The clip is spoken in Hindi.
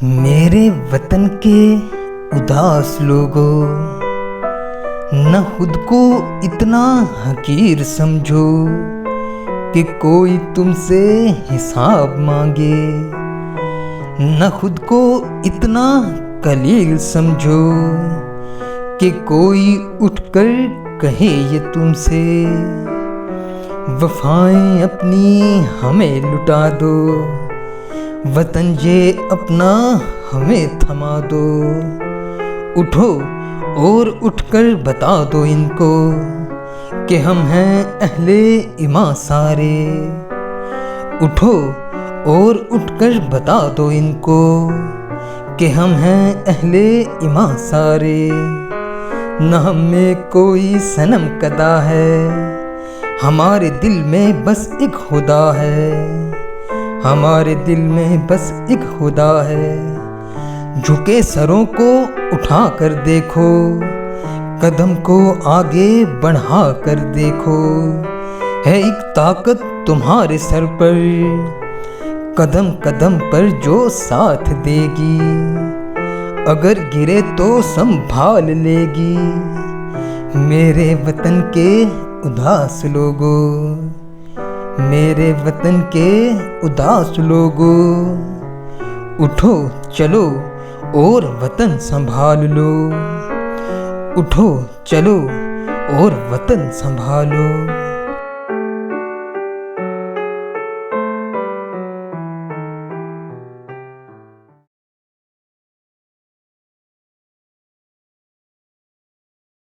मेरे वतन के उदास लोगों, न खुद को इतना हकीर समझो कि कोई तुमसे हिसाब मांगे। न खुद को इतना कलील समझो कि कोई उठकर कहे ये तुमसे। वफाएं अपनी हमें लुटा दो, वतन ये अपना हमें थमा दो। उठो और उठकर बता दो इनको कि हम हैं अहले ईमान सारे। उठो और उठकर बता दो इनको कि हम हैं अहले ईमान सारे। न हम में कोई सनम कदा है, हमारे दिल में बस एक खुदा है। हमारे दिल में बस एक खुदा है। झुके सरों को उठा कर देखो, कदम को आगे बढ़ा कर देखो। है एक ताकत तुम्हारे सर पर, कदम कदम पर जो साथ देगी। अगर गिरे तो संभाल लेगी। मेरे वतन के उदास लोगों, मेरे वतन के उदास लोगों, उठो चलो और वतन संभाल लो। उठो चलो और वतन संभालो।